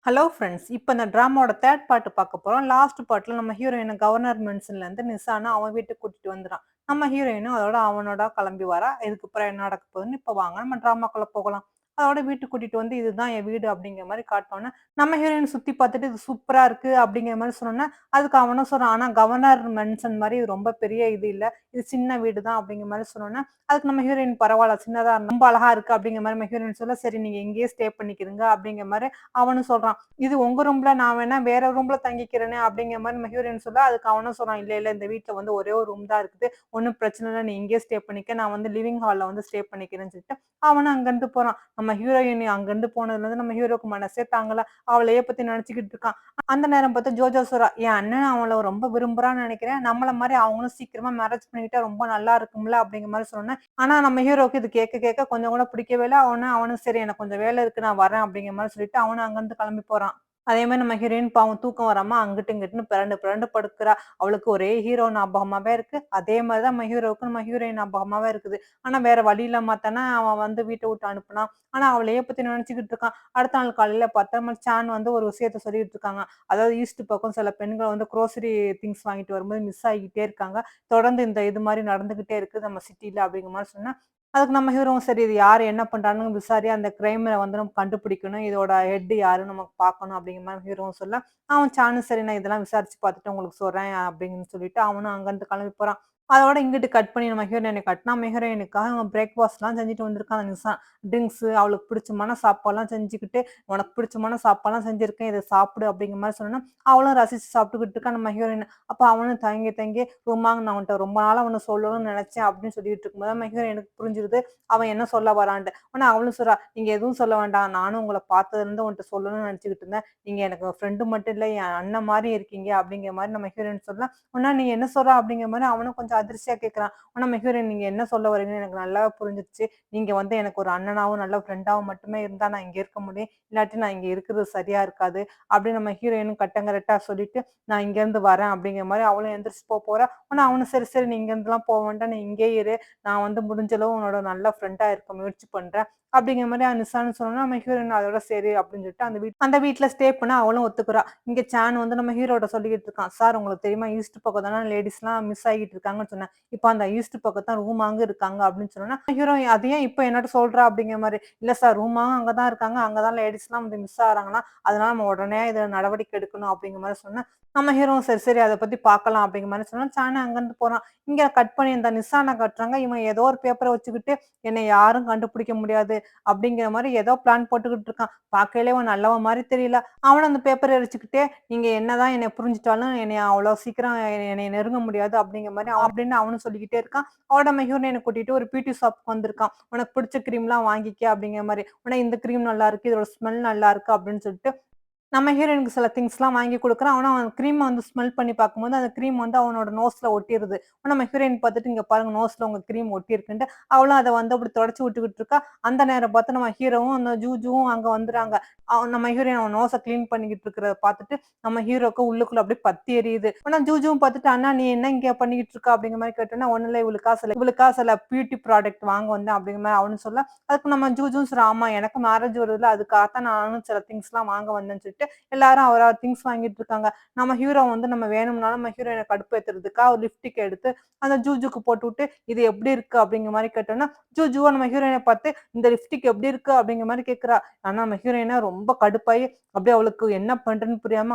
Hello friends. இப்ப இந்த ட்ராமாவோட 3 part பார்க்க போறோம். லாஸ்ட் பார்ட்ல நம்ம ஹீரோயின கவர்னர் மென்ஷன்லேருந்து நிசான அவன் வீட்டுக்கு கூட்டிட்டு வந்துறான். நம்ம ஹீரோயினும் அவனோட கிளம்பி வரா. இதுக்கப்புறம் என்ன நடக்க போகுதுன்னு இப்ப வாங்க நம்ம ட்ராமாக்குள்ள போகலாம். அதோட வீட்டுக்கு கூட்டிட்டு வந்து இதுதான் என் வீடு அப்படிங்கிற மாரி காட்டுனோனே, நம்ம ஹீரோயின் சுத்தி பார்த்துட்டு இது சூப்பரா இருக்கு அப்படிங்கிற மாரி சொன்னோனே, அதுக்கு அவனும் சொல்றான். ஆனா கவர்னர் மென்ஷன் மாரி இது ரொம்ப பெரிய இது இல்ல. இது சின்ன வீடு தான் அப்படிங்கிற மாரி சொன்னோனே, அதுக்கு நம்ம ஹீரோயின் பரவால்ல சின்னதா இருந்தா ரொம்ப அழகா இருக்கு அப்படிங்கிற மாரி நம்ம ஹீரோயின் சொல்ல, சரி நீங்க இங்கேயே ஸ்டே பண்ணிக்கிறீங்க அப்படிங்கிற மாரி அவனும் சொல்றான். இது உங்க ரூம்ல நான் வேணா வேற ரூம்ல தங்கிக்கிறேனே அப்படிங்கிற மாரி நம்ம ஹீரோயின் சொல்ல, அதுக்கு அவனும் சொல்றான், இல்ல, இல்ல இந்த வீட்ல வந்து ஒரே ஒரு ரூம் தான் இருக்குது. ஒண்ணும் பிரச்சனை இல்ல. நீ இங்கேயே ஸ்டே பண்ணிக்க. நான் வந்து லிவிங் ஹால்ல வந்து ஸ்டே பண்ணிக்கிறேன்னு சொல்லிட்டு, அவனும் அங்கருந்து போறான். நம்ம ஹீரோயின் அங்கருந்து போனதுலருந்து நம்ம ஹீரோக்கு மனசே தாங்கல. அவளையே பத்தி நெனச்சுக்கிட்டு இருக்கான். அந்த நேரம் பார்த்து ஜோஜோ சொல்றா, என் அண்ணன் அவள ரொம்ப விரும்புறான்னு நெனைக்கிறேன். நம்மள மாரி அவங்களும் சீக்கிரமா மேரேஜ் பண்ணிக்கிட்டா ரொம்ப நல்லா இருக்கும்ல அப்படிங்கிற மாரி சொன்னோனே, ஆனா நம்ம ஹீரோக்கு இது கேட்க கேட்க கொஞ்சம் கூட பிடிக்கவே இல்ல. அவனும் சரி எனக்கு கொஞ்சம் வேலை இருக்கு நான் வரேன் அப்படிங்கிற மாரி சொல்லிட்டு, அவனும் அங்கருந்து கிளம்பி போறான். அதே மாரி நம்ம ஹீரோயின் பாவம் தூக்கம் வராம அங்கிட்டும், இங்கிட்டுன்னு பெரண்டு பெரண்டு படுக்குறா. அவளுக்கு ஒரே ஹீரோ ஞாபகமாவே இருக்கு. அதே மாரி தான் நம்ம ஹீரோவுக்கும் நம்ம ஹீரோயின் ஞாபகமாவே இருக்குது. ஆனா வேற வழி இல்லாம தானே அவன் வந்து வீட்ட விட்டு அனுப்புனான். ஆனா அவளையே பத்தி நெனச்சுக்கிட்டு இருக்கான். அடுத்த நாள் காலையில பார்த்தா நம்ம சான் வந்து ஒரு விஷயத்த சொல்லிட்டு இருக்காங்க. அதாவது ஈஸ்ட் பக்கம் சில பெண்கள் வந்து குரோசரி திங்ஸ் வாங்கிட்டு வரும்போது மிஸ் ஆகிக்கிட்டே இருக்காங்க. தொடர்ந்து இந்த இது மாரி நடந்துகிட்டே இருக்கு நம்ம சிட்டில அப்படிங்கிற மாரி சொன்னா, அதுக்கு நம்ம ஹீரோவும் சரி இது யாரு என்ன பண்றாங்கன்னு விசாரி அந்த கிரைம வந்து நம்ம கண்டுபிடிக்கணும். இதோட ஹெட் யாருன்னு நமக்கு பார்க்கணும் அப்படிங்கிற மாரி ஹீரோவும் சொல்ல, அவன் சானும் சரி நான் இதெல்லாம் விசாரிச்சு பார்த்துட்டு உங்களுக்கு சொல்றேன் அப்படின்னு சொல்லிட்டு அவனும் அங்கருந்து கிளம்பி போறான். அதோட இங்கிட்டு கட் பண்ணி நம்ம ஹீரோயின காட்டுனா, நம்ம ஹீரோயினுக்காக அவன் பிரேக்ஃபாஸ்ட்லாம் செஞ்சுட்டு வந்திருக்கான் அந்த நிசா. ட்ரிங்க்ஸு அவளுக்கு பிடிச்சமான சாப்பாடுலாம் செஞ்சுக்கிட்டு, உனக்கு பிடிச்சமான சாப்பாடுலாம் செஞ்சிருக்கேன். இத சாப்பிடு அப்படிங்கிற மாரி சொன்னோனே, அவளும் ரசிச்சு சாப்பிட்டுக்கிட்டு இருக்கா நம்ம ஹீரோயின். அப்ப அவனும் தயங்கி தயங்கி ரூமாங்க நான் உன்ட்ட ரொம்ப நாளா ஒண்ணு சொல்லணும்னு நெனச்சேன் அப்படின்னு சொல்லிட்டு இருக்கும்போது, நம்ம ஹீரோயினுக்கு புரிஞ்சிருது. அவன் என்ன சொல்ல வரான்ட்டு. ஆனா அவளும் சொல்றா, "நீங்க எதுவும் சொல்ல வேண்டாம். நானும் உங்கள பார்த்ததுலருந்து உன்ட்ட சொல்லணும்னு நெனச்சுக்கிட்டு இருந்தேன். நீங்க எனக்கு ஃப்ரெண்டு மட்டும் இல்ல, என் அண்ணன் மாரி இருக்கீங்க." அப்படிங்கிற மாரி நம்ம ஹீரோயின் சொல்ல, "உடனே நீ என்ன சொல்ற?" அப்படிங்கிற மாரி அவனும் கொஞ்சம் அதிர்ச்சியா கேட்கிறான். ஆனா நம்ம ஹீரோயின், "நீங்க என்ன சொல்ல வரீங்கன்னு எனக்கு நல்லாவே புரிஞ்சிருச்சு. நீங்க வந்து எனக்கு ஒரு அண்ணனாவும், நல்ல ஃப்ரெண்டாவும் மட்டுமே இருந்தா நான் இங்க இருக்க முடியும். இல்லாட்டி நான் இங்க இருக்கிறது சரியா இருக்காது." அப்படின்னு நம்ம ஹீரோயினும் கட்டங்கரட்டா சொல்லிட்டு, "நான் இங்கேருந்து வரேன்." அப்படிங்கிற மாரி அவளும் எந்திரிச்சு போறா. ஆனா அவனும், "சரி, சரி நீ இங்கேருந்துலாம் போ வேண்டாம். நீ இங்கேயே இரு. நான் வந்து முடிஞ்ச அளவு உன்னோட நல்ல ஃப்ரெண்டா இருக்க முயற்சி பண்றேன்." அப்படிங்கிற மாரி நிசான்னு சொன்னோனே, நம்ம ஹீரோயின் அதோட சரி அப்படின்னு சொல்லிட்டு அந்த வீட்ல ஸ்டே பண்ண அவளும் ஒத்துக்கிறா. இங்க சான் வந்து நம்ம ஹீரோட்ட சொல்லிக்கிட்டு இருக்கான். "சார் உங்களுக்கு தெரியுமா ஈஸ்ட் பக்கம் தான லேடீஸ்லாம் மிஸ் ஆகிட்டு இருக்காங்கன்னு சொன்னேன். இப்ப அந்த ஈஸ்ட் பக்கம் தான் ரூமாங்க இருக்காங்க." அப்படின்னு சொன்னோனே, ஹீரோ "அது ஏன் இப்ப என்னட்ட சொல்றா?" அப்படிங்கிற மாரி. "இல்ல சார் ரூமாவும் அங்க தான் இருக்காங்க. அங்க தான் லேடீஸ்லாம் வந்து மிஸ் ஆகுறாங்களாம். அதனால நம்ம உடனே இத நடவடிக்கை எடுக்கணும்." அப்படிங்கிற மாரி சொன்னேன். நம்ம ஹீரோவும் சரி, சரி அத பத்தி பார்க்கலாம் அப்படிங்கிற மாரி சொன்னா, சானும் அங்கருந்து போறான். இங்க கட் பண்ணி இந்த நிசான காட்டுறாங்க. இவன் ஏதோ ஒரு பேப்பர வச்சுக்கிட்டு, "என்னை யாரும் கண்டுபிடிக்க முடியாது." அப்படிங்கிற மாரி ஏதோ பிளான் போட்டுக்கிட்டு இருக்கான். பார்க்கையிலே இவன் நல்லவன் மாரி தெரியல. அவனும் அந்த பேப்பர எரிச்சுக்கிட்டே, "நீங்க என்னதான் என்னைய புரிஞ்சுட்டாலும், என்னைய அவ்வளோ சீக்கிரம் என்னைய நெருங்க முடியாது." அப்படிங்கிற மாரி அப்படின்னு அவனும் சொல்லிக்கிட்டே இருக்கான். அவனோட நம்ம ஹீரோயின கூட்டிட்டு ஒரு பியூட்டி ஷாப்க்கு வந்திருக்கான். "உனக்கு பிடிச்ச கிரீம்லாம் வாங்கிக்க." அப்படிங்கிற மாரி. "உடனே இந்த கிரீம் நல்லாருக்கு. இதோட ஸ்மெல் நல்லாருக்கு." அப்படின்னு சொல்லிட்டு நம்ம ஹீரோயினுக்கு சில திங்ஸ்லாம் வாங்கி குடுக்குறான். ஆனா, அவன் கிரீம வந்து ஸ்மெல் பண்ணி பார்க்கும்போது, அந்த கிரீம் வந்து அவனோட நோஸ்ல ஒட்டிருது. நம்ம ஹீரோயின் பார்த்துட்டு, "இங்க பாருங்க நோஸ்ல உங்க கிரீம் ஒட்டியிருக்குன்ட்டு." அவளும் அத வந்து அப்படி தொடச்சு விட்டுக்கிட்டு இருக்கா. அந்த நேரம் பார்த்து நம்ம ஹீரோவும், அந்த ஜூஜூவும் அங்க வந்துறாங்க. நம்ம ஹீரோயின் அவன் நோஸ கிளீன் பண்ணிக்கிட்டு இருக்கிறத பார்த்துட்டு, நம்ம ஹீரோக்கு உள்ளுக்குள்ள அப்படியே பத்தி எரியுது. ஆனா ஜூஜூவும் பார்த்துட்டு, "அண்ணா நீ என்ன இங்க பண்ணிக்கிட்டு இருக்க?" அப்படிங்கிற மாரி கேட்டோனே, "ஒண்ணும் இல்ல இவளுக்கா சில பியூட்டி ப்ராடக்ட் வாங்க வந்தேன்." அப்படிங்கிற மாரி அவனும் சொல்ல, அதுக்கு நம்ம ஜூஜூவும் சொல்றா, "ஆமா எனக்கும் மேரேஜ் வருதுல்ல, அதுக்காகத்தான் நானும் சில திங்ஸ்லாம் வாங்க வந்தேன்னு" சொல்லிட்டு எல்லாரும் அவரவர் திங்ஸ் வாங்கிட்டு இருக்காங்க. நம்ம ஹீரோ வந்து நம்ம வேணும்னாலும் நம்ம ஹீரோயின கடுப்பேத்துறதுக்காக ஒரு லிப்டிக் எடுத்து அந்த ஜூஜுக்கு போட்டுவிட்டு, "இது எப்படி இருக்கு?" அப்படிங்கிற மாரி கேட்டோம்னா, ஜூஜுவும் நம்ம ஹீரோயின பார்த்து, "இந்த லிப்டிக் எப்படி இருக்கு?" அப்படிங்கிற மாரி கேட்கிறா. ஆனா நம்ம ஹீரோயினா ரொம்ப கடுப்பாயி, அப்படியே அவளுக்கு என்ன பண்றதுன்னு புரியாம,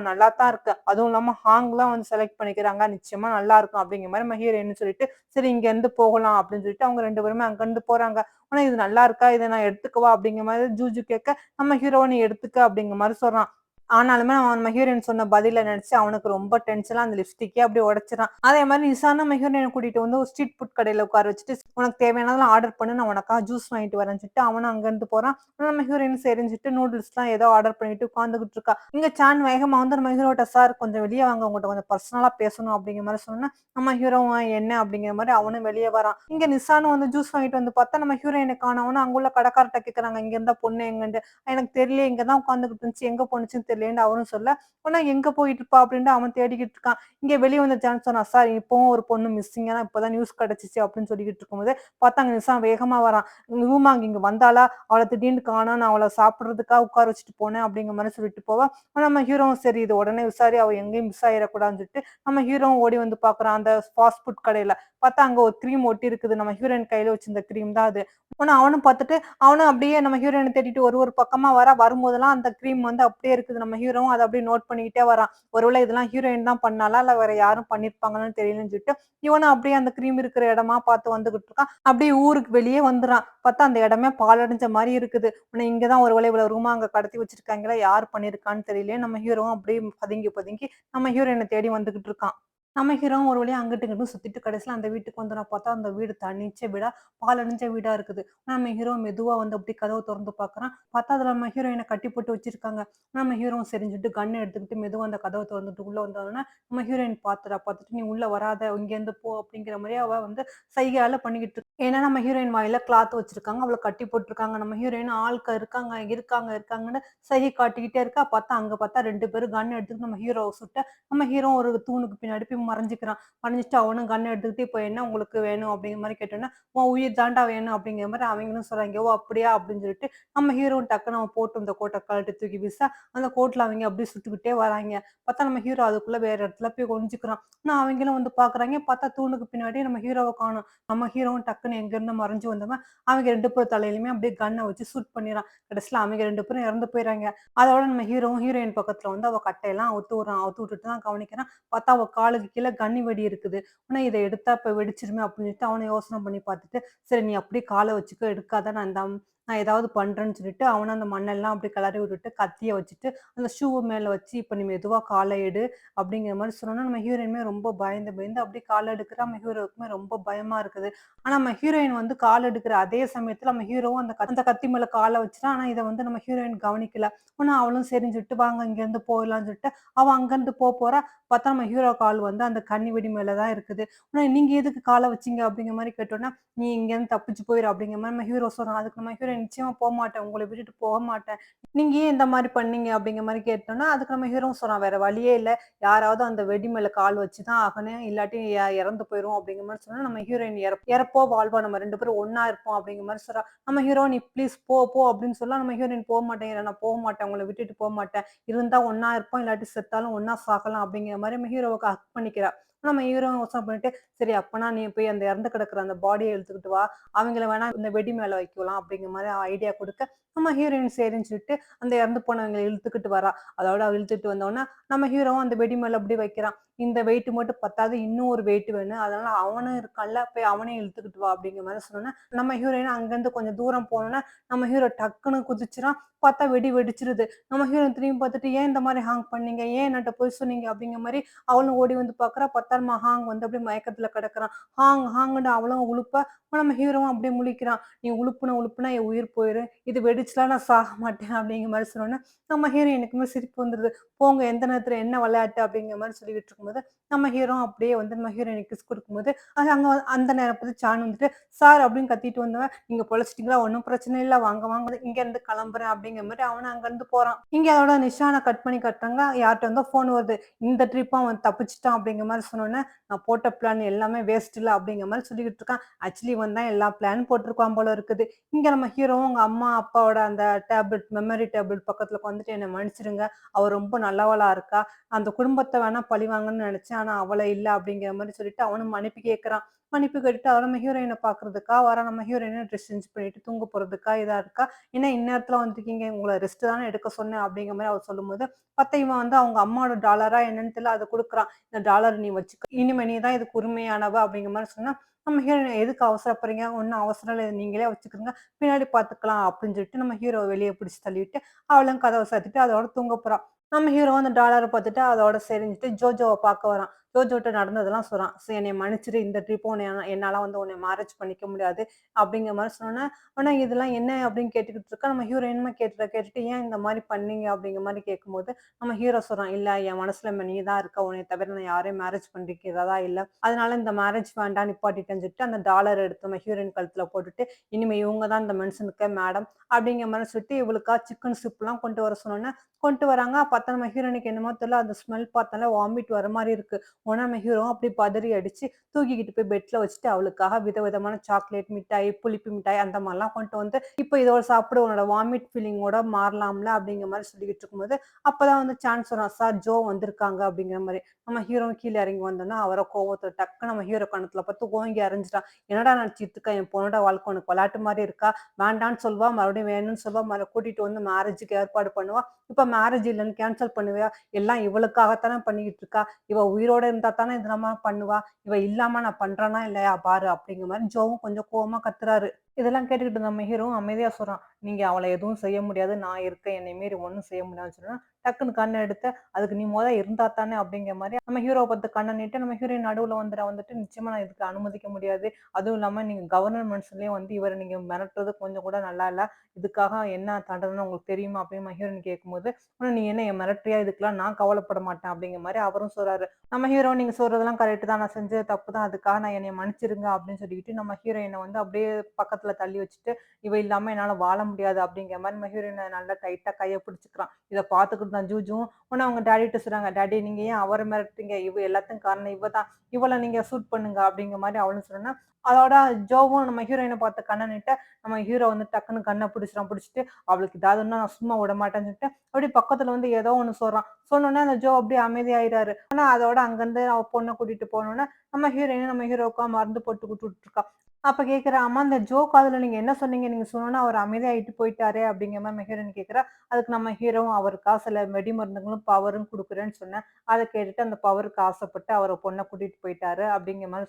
நல்லா தான் இருக்கு. அதுவும் இல்லாம ஹாங்லாம் வந்து செலக்ட் பண்ணிக்கிறாங்க. நிச்சயமா நல்லா இருக்கும்." அப்படிங்கிற மாரி நம்ம ஹீரோயின் சொல்லிட்டு, "சரி இங்கேருந்து போகலாம்." அப்படின்னு சொல்லிட்டு அவங்க 2 பேருமே அங்கருந்து போறாங்க. ஆனா, "இது நல்லா இருக்கா? இத நான் எடுத்துக்கவா?" அப்படிங்கிற மாரி ஜூஜு கேட்க, நம்ம ஹீரோவ "நீ எடுத்துக்க." அப்படிங்கிற மாரி சொல்றான். ஆனாலுமே அவன் நம்ம ஹீரோயின் சொன்ன பதில நெனச்சு அவனுக்கு ரொம்ப டென்ஷனா அந்த லிப்ஸ்டிக்கே அப்படியே உடைச்சுறான். அதே மாரி நிசானும் நம்ம ஹீரோயின கூட்டிட்டு வந்து ஒரு ஸ்ட்ரீட் ஃபுட் கடையில உட்கார வச்சுட்டு, "உனக்கு தேவையானதெல்லாம் ஆர்டர் பண்ணு. நான் உனக்காக ஜூஸ் வாங்கிட்டு வரேன்னு" சொல்லிட்டு அவனும் அங்கருந்து போறான். நம்ம ஹீரோயினும் சரின்னு சொல்லிட்டு நூடுல்ஸ்லாம் ஏதோ ஆர்டர் பண்ணிட்டு உட்கார்ந்துகிட்டு இருக்கா. இங்க சான் வேகமா வந்து நம்ம ஹீரோட்ட, "சார் கொஞ்சம் வெளிய வாங்க. உங்கட்ட கொஞ்சம் பர்சனலா பேசணும்." அப்படிங்கிற மாரி சொன்னோனே, நம்ம ஹீரோவும் "என்ன?" அப்படிங்கிற மாரி அவனும் வெளிய வரான். இங்க நிசானும் வந்து ஜூஸ் வாங்கிட்டு வந்து பார்த்தா, நம்ம ஹீரோயின காணோம். உடனே அங்குள்ள கடைக்காரர்ட்ட கேட்கறாங்க, "இங்க இருந்த பொண்ணு எங்கன்ட்டு?" "எனக்கு தெரியலையே. இங்க தான் உட்கார்ந்துகிட்டு இருந்துச்சு. எங்க போணுச்சுன்னு தெரியல." தெரியலேன்னு அவரும் சொல்ல, "உடனே எங்க போயிட்டு இருப்பா?" அப்படின்ட்டு அவன் தேடிக்கிட்டு இருக்கான். இங்க வெளிய வந்துருச்சான்னு சொன்னா, "சார் இப்பவும் ஒரு பொண்ணு மிஸ்ஸிங். ஆனா இப்பதான் நியூஸ் கிடைச்சுச்சு." அப்படின்னு சொல்லிக்கிட்டு இருக்கும்போது, பார்த்தா அங்க நிசாம் வேகமா வரான். "ரூமாங்க இங்க வந்தாளா? அவள திடீர்னு காணோம். நான் அவள சாப்பிடுறதுக்காக உட்கார வச்சுட்டு போனேன்." அப்படிங்கிற மாரி சொல்லிட்டு போவா. நம்ம ஹீரோவும் சரி இது உடனே விசாரி அவ எங்கேயும் மிஸ் ஆயிறக்கூடாதுன்னு சொல்லிட்டு, நம்ம ஹீரோவும் ஓடி வந்து பார்க்குறான் அந்த ஃபாஸ்ட் ஃபுட் கடையில. பார்த்தா அங்க ஒரு கிரீம் ஒட்டி இருக்குது. நம்ம ஹீரோயின் கையில வச்சிருந்த கிரீம் தான் அது. உடனே அவனும் பார்த்துட்டு, அவனும் அப்படியே நம்ம ஹீரோயின தேடிட்டு ஒரு ஒரு பக்கமா வரும்போதெல்லாம் அந்த கிரீம் வந்து அப்படியே இருக்குது. நம்ம ஹீரோவும் அத அப்படியே நோட் பண்ணிக்கிட்டே வரான். ஒருவேளை இதெல்லாம் ஹீரோயின் தான் பண்ணாளா? இல்ல வேற யாரும் பண்ணியிருப்பாங்களான்னு தெரியலன்னு சொல்லிட்டு, இவனும் அப்படியே அந்த கிரீம் இருக்கிற இடமா பார்த்து வந்துகிட்டு இருக்கான். அப்படியே ஊருக்கு வெளியே வந்துறான். பார்த்தா அந்த இடமே பாழடைஞ்ச மாரி இருக்குது. உன்ன இங்க தான் ஒரு வேளை இவ்வளவு ரூமா அங்க கடத்தி வச்சிருக்காங்களா? யார் பண்ணியிருக்கான்னு தெரியலையே. நம்ம ஹீரோவும் அப்படியே பதுங்கி பதுங்கி நம்ம ஹீரோயின தேடி வந்துகிட்டு இருக்கான். நம்ம ஹீரோவும் ஒரு வழியா அங்கிட்டும் இங்கிட்டும் சுத்திட்டு கடைசியில அந்த வீட்டுக்கு வந்தோன பார்த்தா, அந்த வீடு தனிச்ச வீடா, பாழடைஞ்ச வீடா இருக்குது. நம்ம ஹீரோ மெதுவா வந்து அப்படியே கதவ தொறந்து பார்க்குறான். பார்த்தா அதுல நம்ம ஹீரோயின கட்டி போட்டு வச்சிருக்காங்க. நம்ம ஹீரோவும் சரின்னு சொல்லிட்டு கன் எடுத்துக்கிட்டு மெதுவா அந்த கதவ தொறந்துட்டு உள்ள வந்தோனே, நம்ம ஹீரோயின் பார்த்துட்டா. பார்த்துட்டு "நீ உள்ள வராத, இங்கேருந்து போ" அப்படிங்கிற மாரி அவ வந்து சைகையால பண்ணிக்கிட்டு இருக்கா. ஏன்னா நம்ம ஹீரோயின் வாயில கிளாத் வச்சிருக்காங்க. அவள கட்டி போட்டுருக்காங்க. நம்ம ஹீரோயின் ஆள்க இருக்காங்க, இருக்காங்க, இருக்காங்கன்னு சைகை காட்டிக்கிட்டே இருக்கா. பார்த்தா 2 பேரும் கன் எடுத்துட்டு நம்ம ஹீரோவ சுட்ட நம்ம ஹீரோ ஒரு தூணுக்கு பின்னாடி போய் மறைஞ்சுக்கிறான். மறைஞ்சுட்டு அவனும் கன் எடுத்துக்கிட்டு, "இப்ப என்ன உங்களுக்கு வேணும்?" அப்படிங்கிற மாரி கேட்டோனே, "உன் உயிர் தான்டா வேணும்." அப்படிங்கிற மாரி அவங்களும் சொல்றாங்க. "ஓ! அப்படியா?" அப்படின்னு சொல்லிட்டு நம்ம ஹீரோவும் டக்குனு அவன் போட்டிருந்த கோட்ட கழட்டி தூக்கி வீச, அந்த கோட்ல அவைங்க அப்படியே சுட்டுக்கிட்டே வராய்ங்க. பார்த்தா நம்ம ஹீரோ அதுக்குள்ள வேற இடத்துல போய் ஒளிஞ்சுக்கிறான். ஆனா அவங்களும் வந்து பார்க்குறாய்ங்க. பார்த்தா தூணுக்கு பின்னாடி நம்ம ஹீரோவ காணோம். நம்ம ஹீரோவும் டக்குனு எங்கேருந்து மறைஞ்சு வந்தவன், அவங்க 2 பேர் தலையிலயுமே அப்படியே கன்ன வச்சு ஷூட் பண்ணிறான். கடைசியில அவங்க 2 பேரும் இறந்து போயிறாய்ங்க. அதோட நம்ம ஹீரோவும் ஹீரோயின் பக்கத்துல வந்து அவ கட்டையெல்லாம் அவுத்து விடுறான். அவுத்து விட்டுட்டு தான் கவனிக்கிறான். பார்த்தா அவ காலுக்கு கீழ கண்ணி வெடி இருக்குது. ஆனா இத எடுத்தா இப்ப வெடிச்சிருமே அப்படின்னு சொல்லிட்டு அவனும் யோசனை பண்ணி பார்த்துட்டு, சரி நீ அப்படியே கால வச்சுக்கோ எடுக்காத நான் ஏதாவது பண்றேன்னு சொல்லிட்டு அவனும் அந்த மண்ணெல்லாம் அப்படியே கிளறி விட்டுட்டு கத்திய வச்சுட்டு அந்த ஷூவ மேல வச்சு இப்ப நீ மெதுவா கால எடு அப்படிங்கிற மாரி சொன்னோனே நம்ம ஹீரோயினுமே ரொம்ப பயந்து பயந்து அப்படியே கால எடுக்கிறா. நம்ம ஹீரோவுக்குமே ரொம்ப பயமா இருக்குது. ஆனா நம்ம ஹீரோயின் வந்து கால் எடுக்கிற அதே சமயத்துல நம்ம ஹீரோவும் அந்த கத்தி மேல கால வச்சுட்டான். ஆனா இத வந்து நம்ம ஹீரோயின் கவனிக்கல. ஆனா அவளும் சரின்னு சொல்லிட்டு வாங்க இங்கேருந்து போயிடலாம்னு சொல்லிட்டு அவ அங்கருந்து போறா. பார்த்தா நம்ம ஹீரோ கால் வந்து அந்த கண்ணி வெடி மேல தான் இருக்குது. ஆனா நீங்க எதுக்கு கால வச்சீங்க? அப்படிங்கிற மாரி கேட்டோனே, நீ இங்கேருந்து தப்பிச்சு போயிரு அப்படிங்கிற மாரி நம்ம ஹீரோ சொல்றான். அதுக்கு நம்ம ஹீரோ நிச்சயமா போமாட்டேன். உங்கள விட்டுட்டு போக மாட்டேன். நீங்க ஏன் இந்த மாரி பண்ணீங்க? அப்படிங்கிற மாரி கேட்டோம்னா, அதுக்கு நம்ம ஹீரோவும் சொல்றான். வேற வழியே இல்ல. யாராவது அந்த வெடி மேல கால் வச்சு தான் ஆகணும். இல்லாட்டி இறந்து போயிருவோம் அப்படிங்கிற மாரி சொன்னா, நம்ம ஹீரோயின் இறப்போ வாழ்வோ நம்ம 2 பேரும் ஒண்ணா இருப்போம் அப்படிங்கிற மாரி சொல்றா. நம்ம ஹீரோ நீ ப்ளீஸ் போ போ அப்படின்னு சொல்ல நம்ம ஹீரோயின் போமாட்டேங்கிறா. நான் போமாட்டேன். உங்கள விட்டுட்டு போமாட்டேன். இருந்தா ஒண்ணா இருப்போம். இல்லாட்டி செத்தாலும் ஒண்ணா சாகலாம் அப்படிங்கிற மாரி நம்ம ஹீரோவுக்கு ஹக் பண்ணிக்கிறா. நம்ம ஹீரோவும் யோசனை பண்ணிட்டு, சரி அப்பனா நீ போய் அந்த இறந்து கிடக்குற அந்த பாடிய இழுத்துக்கிட்டு வா. அவங்கள வேணா இந்த வெடி மேல வைக்கலாம் அப்படிங்கிற மாரி ஐடியா குடுக்க, நம்ம ஹீரோயின் சரின்னு சொல்லிட்டு அந்த இறந்து போனவங்கள இழுத்துக்கிட்டு வரா. அதோட அவ இழுத்துட்டு வந்தோனே, நம்ம ஹீரோவும் அந்த வெடி மேல அப்படியே வைக்கிறான். இந்த வெயிட் மட்டும் பத்தாது, இன்னும் ஒரு வெயிட் வேணும். அதனால அவனும் இருக்கான்ல, போய் அவனையும் இழுத்துக்கிட்டு வா அப்படிங்கிற மாரி சொன்னோனே, நம்ம ஹீரோயின் அங்கருந்து கொஞ்சம் தூரம் போனோனே, நம்ம ஹீரோ டக்குன்னு குதிச்சுறான். பார்த்தா வெடி வெடிச்சிருது. நம்ம ஹீரோயின் திரும்பி பார்த்துட்டு, "ஏன் இந்த மாரி ஹாங் பண்ணீங்க? ஏன் என்ட்ட பொய் சொன்னீங்க?" அப்படிங்கிற மாரி அவளும் ஓடி வந்து பார்க்குறா. பார்த்தா நம்ம ஹாங் வந்து அப்படியே மயக்கத்துல கிடக்குறான். ஹாங் ஹாங்குன்னு அவளும் உலுப்ப, நம்ம ஹீரோவும் அப்படியே முழிக்கிறான். "நீ உலுப்புனா என் உயிர் போயிரும். இது வெடிச்சுலாம் நான் சாக மாட்டேன்." அப்படிங்கிற மாரி சொன்னோனே, நம்ம ஹீரோயினுக்குமே சிரிப்பு வந்துருது. போங்க எந்த நேரத்துல என்ன விளையாட்டு அப்படிங்கிற மாரி சொல்லிக்கிட்டு இருக்கும்போது, நம்ம ஹீரோ அப்படியே வந்து நம்ம ஹீரோயினுக்கு கிஸ் குடுக்கும்போது, அது அங்க அந்த நேரம் பார்த்து சான் வந்துட்டு, "சார்" அப்படின்னு கத்திட்டு வந்தவன், "நீங்க பொழச்சுட்டீங்களா? ஒண்ணும் பிரச்சனை இல்ல. வாங்க வாங்க இங்கேருந்து கிளம்புறேன்." அப்படிங்கிற மாரி அவனும் அங்கருந்து போறான். இங்க அதோட நிஷான கட் பண்ணி காட்டுறாங்க. யார்ட்ட இருந்தோ ஃபோன் வருது. இந்த ட்ரிப் அவன் தப்பிச்சுட்டான் அப்படிங்கிற மாரி சொன்னோனே, "நான் போட்ட பிளான் எல்லாமே வேஸ்ட்ல" அப்படிங்கிற மாரி சொல்லிக்கிட்டு இருக்கான். ஆக்சுவலி இவன் தான் எல்லா பிளான் போட்டிருப்பான் போல இருக்குது. இங்க நம்ம ஹீரோவும் அவங்க அம்மா, அப்பாவோட அந்த டேப்லெட் மெமரி டேப்லெட் பக்கத்துல உட்காந்துட்டு, "என்ன மன்னிச்சிடுங்க. அவ ரொம்ப நல்லவளா இருக்கா. அந்த குடும்பத்த வேணா பழிவாங்கன்னு நெனச்சேன். ஆனா அவள இல்ல." அப்படிங்கிற மாரி சொல்லிட்டு அவனும் மன்னிப்பு கேட்கறான். மன்னிப்பு கேட்டுட்டு அவ நம்ம ஹீரோயின பார்க்கறதுக்கா வரா. நம்ம ஹீரோயினும் ட்ரெஸ் சேஞ்ச் பண்ணிட்டு தூங்க போறதுக்கா இதா இருக்கா. "என்ன இந்நேரத்துல வந்திருக்கீங்க? உங்கள ரெஸ்ட் தானே எடுக்க சொன்னேன்." அப்படிங்கிற மாரி அவ சொல்லும்போது, பார்த்தா இவன் வந்து அவங்க அம்மாவோட டாலரா என்னன்னு தெரியல அத குடுக்குறான். "இந்த டாலர் நீ வச்சுக்க. இனிமே நீ தான் இதுக்கு உரிமையானவ." அப்படிங்கிற மாரி சொன்னா, நம்ம ஹீரோயின் "எதுக்கு அவசரப்படுறீங்க? ஒண்ணும் அவசரம் இல்ல. இத நீங்களே வச்சுக்கிருங்க. பின்னாடி பார்த்துக்கலாம்." அப்படின்னு சொல்லிட்டு நம்ம ஹீரோவ வெளிய பிடிச்சு தள்ளிவிட்டு, அவளும் கதவ சாத்திட்டு அதோட தூங்க போறா. நம்ம ஹீரோ அந்த டாலர பார்த்துட்டு அதோட சரின்னுட்டு ஜோஜோவ பார்க்க வரான். ஜோஜோட்ட நடந்ததெல்லாம் சொல்றான். என்னைய மன்னிச்சுரு. இந்த ட்ரிப் என்னால வந்து உன்ன மேரேஜ் பண்ணிக்க முடியாது." அப்படிங்கிற மாரி சொன்னோனே, "ஆனா இதெல்லாம் என்ன?" அப்படின்னு கேட்டுக்கிட்டு இருக்கா. நம்ம ஹீரோயினுமே கேட்டுட்டு, "ஏன் இந்த மாரி பண்ணீங்க?" அப்படிங்கிற மாரி கேட்கும்போது, நம்ம ஹீரோ சொல்றான், "இல்ல என் மனசுல நீ தான் இருக்க. உன்னைய தவிர நான் யாரையும் மேரேஜ் பண்ணிக்கிறதா இல்ல. அதனால இந்த மேரேஜ் வேண்டாம் நிப்பாட்டிட்டேன்னு" சொல்லிட்டு அந்த டாலர் எடுத்து நம்ம ஹீரோயின் கழுத்துல போட்டுட்டு, "இனிமே இவங்க தான் இந்த மென்ஷனுக்கு மேடம்" அப்படிங்கிற மாரி சொல்லிட்டு இவளுக்கா சிக்கன் சூப்லாம் கொண்டு வர சொன்னோனே, கொண்டு வராங்க. பார்த்தா நம்ம ஹீரோயினுக்கு என்னமோ தெரியல, அந்த ஸ்மெல் பார்த்தாலே வாமிட் வர மாரி இருக்கு. உடனே நம்ம ஹீரோவும் அப்படியே பதறி அடிச்சு, தூக்கிக்கிட்டு போய் பெட்ல வச்சுட்டு அவளுக்காக விதவிதமான சாக்லேட் மிட்டாய், புளிப்பு மிட்டாய் அந்த மாரிலாம் கொண்டு வந்து, "இப்ப இதோட சாப்பிடு உன்னோட வாமிட் ஃபீலிங்கோட மாறலாம்ல" அப்படிங்கிற மாரி சொல்லிக்கிட்டு இருக்கும்போது, அப்பதான் வந்து சான்ஸ் வரும். "சார் ஜோ வந்திருக்காங்க" அப்படிங்கிற மாரி. நம்ம ஹீரோவும் கீழ இறங்கி வந்தோனே, அவர கோவத்துல டக்குனு நம்ம ஹீரோ கன்னத்துல பார்த்து ஓங்கி அறைஞ்சுட்டான். "என்னடா நெனச்சிட்டு இருக்க? என் பொண்ணோட வாழ்க்கை உனக்கு விளையாட்டு மாரி இருக்கா? வேண்டான்னு சொல்வா, மறுபடியும் வேணும்னு சொல்வா, கூட்டிட்டு வந்து மேரேஜுக்கு ஏற்பாடு பண்ணுவா. இப்ப மேரேஜ் இல்லன்னு கேன்சல் பண்ணுவியா? எல்லாம் இவளுக்காகத்தானே பண்ணிக்கிட்டு இருக்கா. இவ உயிரோட இருந்தா தானே இதெல்லாம் பண்ணுவா. இவ இல்லாம நான் பண்றேனா இல்லையா பாரு" அப்படிங்கிற மாரி ஜோவும் கொஞ்சம் கோவமா கத்துறாரு. இதெல்லாம் கேட்டுக்கிட்டு நம்ம ஹீரோவும் அமைதியா சொல்றான். "நீங்க அவள எதுவும் செய்ய முடியாது. நான் இருக்கேன். என்னைய மீறி ஒண்ணும் செய்ய முடியாதுன்னு" சொன்னா, டக்குனு கண்ண எடுத்து, "அதுக்கு நீ இருந்தா தானே" அப்படிங்கிற மாரி நம்ம ஹீரோவ பார்த்து கண்ண நீட்ட, நம்ம ஹீரோயின் நடுவுல வந்துட்டு, "நிச்சயமா நான் இதுக்கு அனுமதிக்க முடியாது. அதுவும் இல்லாம நீங்க கவர்னர் மென்ஷன்லயே வந்து இவர நீங்க மிரட்டுறது கொஞ்சம் கூட நல்லா இல்ல. இதுக்காக என்ன தண்டனைன்னு உங்களுக்கு தெரியுமா?" அப்படின்னு நம்ம ஹீரோயின் கேட்கும்போது, "நீ என்ன மிரட்டுறியா? இதுக்கெல்லாம் நான் கவலைப்பட மாட்டேன்" அப்படிங்கிற மாரி அவரும் சொல்றாரு. நம்ம ஹீரோ, "நீங்க சொல்றதெல்லாம் கரெக்ட் தான். நான் செஞ்சது தப்பு தான். அதுக்காக என்னைய மன்னிச்சிருங்க" அப்படின்னு சொல்லிக்கிட்டு நம்ம ஹீரோயின வந்து அப்படியே பக்கத்துல தள்ளி வச்சுட்டு, "இவ இல்லாம என்னால வாழ முடியாது" அப்படிங்கிற மாரி நம்ம ஹீரோயின நல்லா டைட்டா கைய பிடிச்சுக்கிறான். இத பார்த்துக்கிட்டு தான் ஜூஜும் உடனே அவங்க டாடிட்ட சொல்றாங்க, "டாடி நீங்க ஏன் அவர மிரட்டுறீங்க? எல்லாத்துக்கும் காரணம் இவ தான். இவள நீங்க ஷூட் பண்ணுங்க" அப்படிங்கிற மாரி அவளும் சொன்னா, அதோட ஜோவும் நம்ம ஹீரோயின பார்த்து கண்ண நீட்ட, நம்ம ஹீரோ வந்து டக்குனு கண்ண பிடிச்சுட்டான். பிடிச்சுட்டு, "அவளுக்கு ஏதாவதுன்னா நான் சும்மா விடமாட்டேன்னு" சொல்லிட்டு, அப்படியே பக்கத்துல வந்து ஏதோ ஒண்ணு சொல்றான். சொன்னோனே அந்த ஜோ அப்படியே அமைதியாயிறாரு. ஆனா அதோட அங்கருந்து அவ பொண்ண கூட்டிட்டு போனோனே, நம்ம ஹீரோயின் நம்ம ஹீரோவுக்கா மருந்து போட்டு குடுத்துட்டு இருக்கா. அப்ப கேட்கிறா, "அம்மா இந்த ஜோ காதுல நீங்க என்ன சொன்னீங்க? நீங்க சொன்னோனே அவர் அமைதியாயிட்டு போயிட்டாரே!" அப்படிங்கிற மாரி நம்ம ஹீரோயின் கேட்கிறா. அதுக்கு நம்ம ஹீரோவும், "அவருக்கா சில வெடி மருந்துகளும், பவரும் குடுக்குறேன்னு சொன்னேன். அத கேட்டுட்டு அந்த பவருக்கு ஆசைப்பட்டு அவர பொண்ண கூட்டிட்டு போயிட்டாரு." அப்படிங்கிற மாரி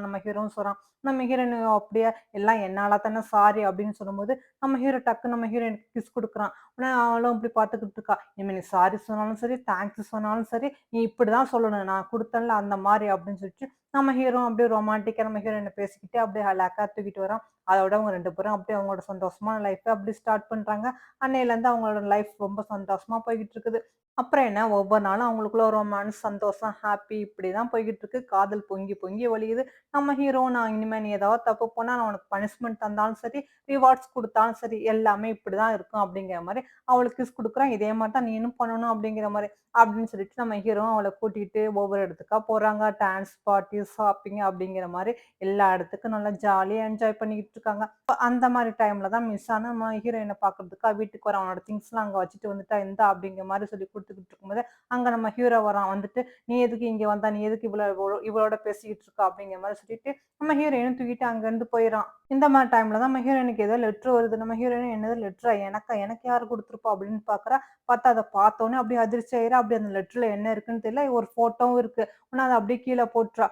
நம்ம ஹீரோவும் சொல்றான். நம்ம ஹீரோயின், "அப்படியா? எல்லாம் என்னால தானே சாரி" அப்படின்னு சொல்லும்போது, நம்ம ஹீரோ டக்குன்னு நம்ம ஹீரோயினுக்கு கிஸ் குடுக்குறான். ஆனா அவளும் இப்படி பார்த்துக்கிட்டு இருக்கா. "இனிமே நீ சாரி சொன்னாலும் சரி, தேங்க்ஸ் சொன்னாலும் சரி, நீ இப்படிதான் சொல்லணும். நான் குடுத்தேன்ல அந்த மாரி" அப்படின்னு சொல்லிட்டு நம்ம ஹீரோ அப்படியே ரொமான்டிக்கா நம்ம ஹீரோயின பேசிக்கிட்டு அப்படியே அழகா தூக்கிட்டு வரான். அதோட அவங்க 2 பேரும் அப்படியே அவங்களோட சந்தோஷமான லைஃப்ப அப்படியே ஸ்டார்ட் பண்றாங்க. அன்னையிலருந்து அவங்களோட லைஃப் ரொம்ப சந்தோஷமா போய்க்கிட்டு இருக்குது. அப்புறம் என்ன, ஒவ்வொரு நாளும் அவங்களுக்குள்ள ஒரு ரொமான்ஸ், சந்தோஷம், ஹாப்பி இப்படிதான் போய்க்கிட்டு இருக்கு. காதல் பொங்கி பொங்கி வழியுது. நம்ம ஹீரோ, "நான் இனிமே நீ ஏதாவது தப்பு பண்ணா நான் உனக்கு பனிஷ்மென்ட் தந்தாலும் சரி, ரிவார்ட்ஸ் குடுத்தாலும் சரி, எல்லாமே இப்படிதான் இருக்கும்" அப்படிங்கிற மாரி அவளுக்கு கிஸ் குடுக்குறான். "இதே மாரி தான் நீனும் பண்ணணும்" அப்படிங்கிற மாரி. அப்படின்னு சொல்லிட்டு நம்ம ஹீரோவும் அவள கூட்டிட்டு ஒவ்வொரு இடத்துக்கா போறாங்க. டான்ஸ், பார்ட்டி, ஷாப்பிங் அப்படிங்கிற மாரி எல்லா இடத்துக்கும் நல்லா ஜாலியா என்ஜாய் பண்ணிக்கிட்டு இருக்காங்க. அந்த மாரி டைம்ல தான் மிஸ் ஆன நம்ம ஹீரோயின பார்க்கறதுக்கா வீட்டுக்கு வரான். அவனோட திங்ஸ்லாம் அங்க வச்சுட்டு வந்துட்டா, இந்தா அப்படிங்கிற மாரி சொல்லி குடுத்துக்கிட்டு இருக்கும்போது, அங்க நம்ம ஹீரோ வரான். வந்துட்டு, "நீ எதுக்கு இங்க வந்த? நீ எதுக்கு இவளோட பேசிக்கிட்டு இருக்க?" அப்படிங்கிற மாரி சொல்லிட்டு, நம்ம ஹீரோயினும் தூக்கிட்டு அங்கருந்து போயிறான். இந்த மாரி டைம்ல தான் நம்ம ஹீரோயினுக்கு ஏதோ லெட்டர் வருது. நம்ம ஹீரோயின், "என்னது லெட்டரா? எனக்கா? எனக்கு யாரு குடுத்துருப்பா?" அப்படின்னு பார்க்குறா. பார்த்தா அத பார்த்தோனே அப்படியே அதிர்ச்சி ஆயிரா. அப்படியே அந்த லெட்டர்ல என்ன இருக்குன்னு தெரியல. ஒரு ஃபோட்டோவும் இருக்கு. ஆனா அத அப்படியே கீழ போட்டுறா.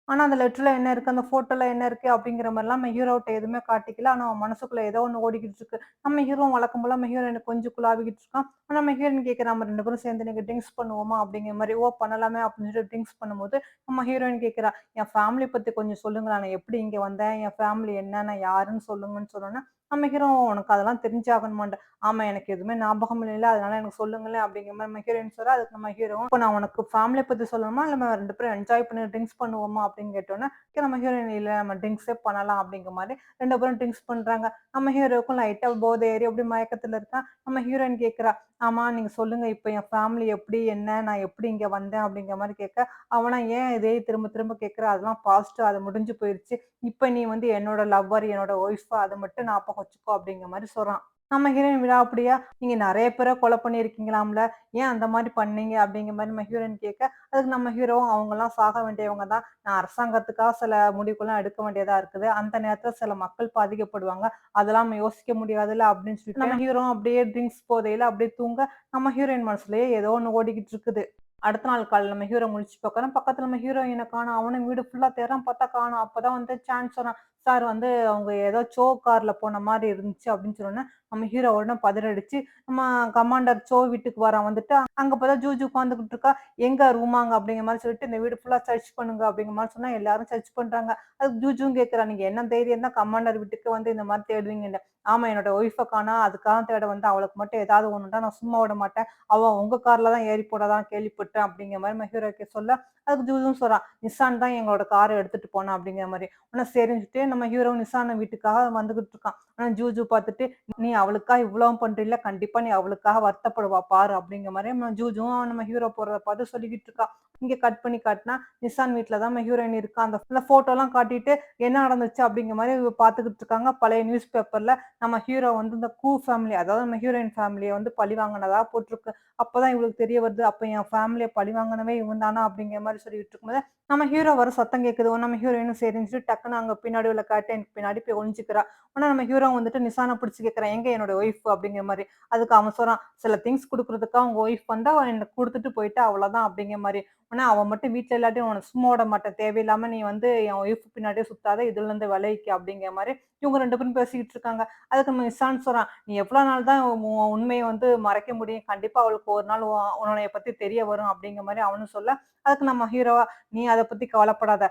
ஆனா அந்த லெட்டர்ல என்ன இருக்கு? அந்த ஃபோட்டோல என்ன இருக்கு? அப்படிங்கிற மாரிலாம் நம்ம ஹீரோட்ட எதுவுமே காட்டிக்கல. ஆனா அவன் மனசுக்குள்ள ஏதோ ஒண்ணு ஓடிக்கிட்டு இருக்கு. நம்ம ஹீரோவும் வழக்கம் போல நம்ம ஹீரோயின கொஞ்சம் குழாவிக்கிட்டு இருக்கான். ஆனா நம்ம ஹீரோயின் கேட்கிறா, "நம்ம 2 பேரும் சேர்ந்து இன்னைக்கு ட்ரிங்க்ஸ் பண்ணுவோமா?" அப்படிங்கிற மாரி. "ஓ! பண்ணலாமே" அப்படின்னு சொல்லிட்டு ட்ரிங்க்ஸ் பண்ணும்போது, நம்ம ஹீரோயின் கேட்கிறா, "என் ஃபேமிலி பத்தி கொஞ்சம் சொல்லுங்களேன். நான் எப்படி இங்க வந்தேன்? என் ஃபேமிலி என்ன? நான் யாருன்னு சொல்லுங்கன்னு" சொன்னோனே, நம்ம ஹீரோ, "உனக்கு அதெல்லாம் தெரிஞ்சாகணுமான்ட்டு." "ஆமா, எனக்கு எதுவுமே ஞாபகம் இல்லைல்ல. அதனால எனக்கு சொல்லுங்களேன்" அப்படிங்கிற மாரி நம்ம ஹீரோயின் சொல்றா. அதுக்கு நம்ம ஹீரோவும், "இப்ப நான் உனக்கு ஃபேமிலிய பத்தி சொல்லணுமா? இல்ல நம்ம 2 பேரும் என்ஜாய் பண்ணி ட்ரிங்க்ஸ் பண்ணுவோமா?" அப்படின்னு கேட்டோனே, நம்ம ஹீரோயின், "இல்ல நம்ம ட்ரிங்க்ஸே பண்ணலாம்" அப்படிங்கிற மாரி 2 பேரும் ட்ரிங்க்ஸ் பண்றாங்க. நம்ம ஹீரோவுக்கும் லைட்டா போதை ஏறி அப்படியே மயக்கத்துல இருக்கான். நம்ம ஹீரோயின் கேட்கிறா, "ஆமா நீங்க சொல்லுங்க. இப்ப என் ஃபேமிலி எப்படி? என்ன? நான் எப்படி இங்க வந்தேன்?" அப்படிங்கிற மாரி கேட்க, அவனா, "ஏன் இதே திரும்ப திரும்ப கேட்கிற? அதெல்லாம் பாஸ்ட். அது முடிஞ்சு போயிருச்சு. இப்ப நீ வந்து என்னோட லவ்வர், என்னோட ஒய்ஃப். அத மட்டும் ஞாபகம் வச்சுக்கோ" அப்படிங்கிற மாரி சொல்றான். நம்ம ஹீரோயின் விடாப்பிடியா, "நீங்க நெறைய பேர கொலை பண்ணியிருக்கீங்களாம்ல. ஏன் அந்த மாரி பண்ணீங்க?" அப்படிங்கிற மாரி நம்ம ஹீரோயின் கேட்க, அதுக்கு நம்ம ஹீரோவும், "அவங்கலாம் சாக வேண்டியவங்க தான். நான் அரசாங்கத்துக்காக சில முடிவுகள்லாம் எடுக்க வேண்டியதா இருக்குது. அந்த நேரத்துல சில மக்கள் பாதிக்கப்படுவாங்க. அதெல்லாம் நம்ம யோசிக்க முடியாதுல்ல" அப்படின்னு சொல்லிட்டு நம்ம ஹீரோ அப்படியே ட்ரிங்க்ஸ் போதையில அப்படியே தூங்க, நம்ம ஹீரோயின் மனசுலயே ஏதோ ஒண்ணு ஓடிக்கிட்டு இருக்குது. அடுத்த நாள் காலைல நம்ம ஹீரோ முழிச்சு பார்க்குறான். பக்கத்துல நம்ம ஹீரோயின காணோம். அவனும் வீடு ஃபுல்லா தேடுறான். பார்த்தா காணோம். அப்பதான் வந்து சான்ஸ் வரான். சார் வந்து அவங்க ஏதோ கார்ல போன மாரி இருந்துச்சு அப்படின்னு சொன்னோனே, நம்ம ஹீரோ உடனே பதறிடுச்சு, நம்ம கமாண்டர் வீட்டுக்கு வரான் வந்துட்டு, அங்க பார்த்தா ஜூஜு உட்காந்துகிட்டு இருக்கா. எங்க ரூமாங்க அப்படிங்கிற மாரி சொல்லிட்டு, இந்த வீடு ஃபுல்லா சர்ச் பண்ணுங்க அப்படிங்கிற மாரி சொன்னா, எல்லாரும் சர்ச் பண்றாங்க. அதுக்கு ஜூஜுவும் கேட்கிறா, நீங்க என்ன தைரியம் தான் கமாண்டர் வீட்டுக்கு வந்து இந்த மாரி தேடுவீங்கன்னு. ஆமா என்னோட ஒய்ஃப காணோம். அதுக்காக தேட வந்தேன். அவளுக்கு மட்டும் ஏதாவது ஒண்ணுன்னா நான் சும்மா விட மாட்டேன். அவ உங்க கார்ல தான் ஏறி போனதா கேள்விப்பட்டேன் அப்படிங்கிற மாரி நம்ம ஹீரோக்கு சொல்ல, அதுக்கு ஜூஜும் சொல்றான், நிசான் தான் எங்களோட கார எடுத்துட்டு போனான் அப்படிங்கிற மாரி. உடனே சரின்னு சொல்லிட்டு நம்ம ஹீரோ நிசான வீட்டுக்காக வந்துகிட்டு இருக்கான். ஆனா ஜூஜு பார்த்துட்டு, "நீ அவளுக்காக இவ்வளவும் பண்றீல்ல, கண்டிப்பா நீ அவளுக்காக வருத்தப்படுவா பாரு" அப்படிங்கிற மாரி நம்ம ஜூஜுவும் நம்ம ஹீரோ போறத பார்த்து சொல்லிக்கிட்டு இருக்கா. இங்க கட் பண்ணி காட்டுனா, நிசான் வீட்ல தான் நம்ம ஹீரோயின் இருக்கா. அந்த ஃபோட்டோலாம் காட்டிட்டு, என்ன நடந்துச்சு அப்படிங்கிற மாரி பார்த்துக்கிட்டு இருக்காங்க. பழைய நியூஸ் பேப்பர்ல நம்ம ஹீரோ வந்து இந்த ஃபேமிலி அதாவது நம்ம ஹீரோயின் ஃபேமிலிய வந்து பழி வாங்குனதா போட்டிருக்கு. அப்பதான் இவளுக்கு தெரிய வருது. அப்ப என் ஃபேமிலிய பழி வாங்குனவன் இவன் தானா அப்படிங்கிற மாரி சொல்லிட்டு இருக்கும்போது, நம்ம ஹீரோ வர சத்தம் கேட்குது. நம்ம ஹீரோயினும் சரின்னு சொல்லிட்டு டக்குனு அங்க பின்னாடி உள்ள கர்டைனுக்கு பின்னாடி போய் ஒளிஞ்சுக்கிறா. ஆனா நம்ம ஹீரோ வந்துட்டு நிசான பிடிச்சு கேட்கிறான். எங்க என்னோட ஒய்ஃப் அப்படிங்கிற மாரி. அதுக்கு அவன் சொல்றான், சில திங்ஸ் குடுக்குறதுக்கா உங்க ஒய்ஃப் வந்தா எனக்கு குடுத்துட்டு போயிட்டா அவ்வளோதான் அப்படிங்கிற மாரி. ஆனா அவ மட்டும் வீட்ல இல்லாட்டி உன்ன சும்மா விட மாட்டேன். தேவையில்லாம நீ வந்து என் ஒய்ஃப் பின்னாடியே சுத்தாத. இதுலருந்து விலகிக்க அப்படிங்கிற மாரி இவங்க 2 பேரும் பேசிக்கிட்டு இருக்காங்க. அதுக்கு நம்ம இசான் சொல்றான், "நீ எவ்வளோ நாள் தான் உன் உண்மைய வந்து மறைக்க முடியும்? கண்டிப்பா அவளுக்கு ஒரு நாள் உன்னைய பத்தி தெரிய வரும்." அப்படிங்கிற மாரி அவனும் சொல்ல, அதுக்கு நம்ம ஹீரோவா, "நீ அத பத்தி கவலைப்படாத.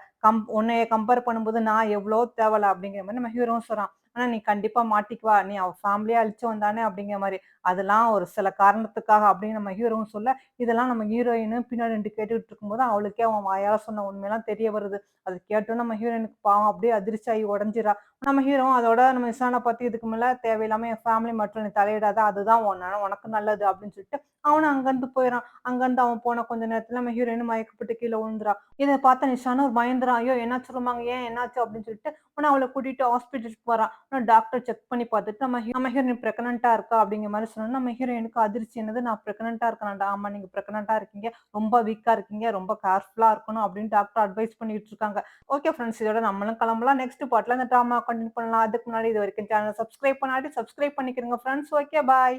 உன்னைய கம்பேர் பண்ணும்போது நான் எவ்வளோ தேவல." அப்படிங்கிற மாரி நம்ம ஹீரோவும் சொல்றான். "ஆனா நீ கண்டிப்பா மாட்டிக்குவா. நீ அவ ஃபேமிலிய அழிச்சவன் தானே." அப்படிங்கிற மாரி. "அதெல்லாம் ஒரு சில காரணத்துக்காக." அப்படின்னு நம்ம ஹீரோவும் சொல்ல, இதெல்லாம் நம்ம ஹீரோயினு பின்னாடி நின்டு கேட்டுட்டு இருக்கும்போது, அவளுக்கே அவன் வாயால சொன்ன உண்மையெல்லாம் தெரிய வருது. அது கேட்டோனே நம்ம ஹீரோயினுக்கு பாவம் அப்படியே அதிர்ச்சி ஆகி உடைஞ்சிர்றா. நம்ம ஹீரோவும் அதோட நம்ம இசான பத்தி இதுக்கு மேல தேவையில்லாம என் ஃபேமிலி மட்டும் நீ தலையிடாத. அதுதான் உனக்கு நல்லது அப்படின்னு சொல்லிட்டு, அவனும் அங்கருந்து போயிறான். அங்கருந்து அவன் போன கொஞ்ச நேரத்துல நம்ம ஹீரோயினும் மயக்கப்பட்டு கீழ விழுந்துறா. இத பார்த்த நிஷானும் பயந்துறான். ஐயோ! என்னாச்சு சொல்லுமாங்க? ஏன் என்னாச்சு? அப்படின்னு சொல்லிட்டு, உடனே அவள கூட்டிட்டு ஹாஸ்பிட்டலுக்கு வரான். உடனே டாக்டர் செக் பண்ணி பார்த்துட்டு, நம்ம ஹீரோயின் பிரெக்னன்ட்டா இருக்கா அப்படிங்கிற மாரி சொன்னோனே, நம்ம ஹீரோயினுக்கு அதிர்ச்சி என்னது நான் பிரெக்னன்ட்டா இருக்கேனாடா? ஆமா நீங்க பிரெக்னன்ட்டா இருக்கீங்க. ரொம்ப வீக்கா இருக்கீங்க. ரொம்ப கேர்ஃபுல்லா இருக்கணும் அப்படின்னு டாக்டர் அட்வைஸ் பண்ணிட்டு இருக்காங்க. Okay friends. இதோட நம்மளும் கிளம்பலாம். நெக்ஸ்ட் பார்ட்ல இந்த ட்ராமா கன்டின்யூ பண்ணலாம். அதுக்கு முன்னாடி இதுவரைக்கும் சேனல சப்ஸ்கிரைப் பண்ணாட்டி சப்ஸ்கிரைப் பண்ணிக்கிறங்க ஃப்ரெண்ட்ஸ். ஓகே பாய்.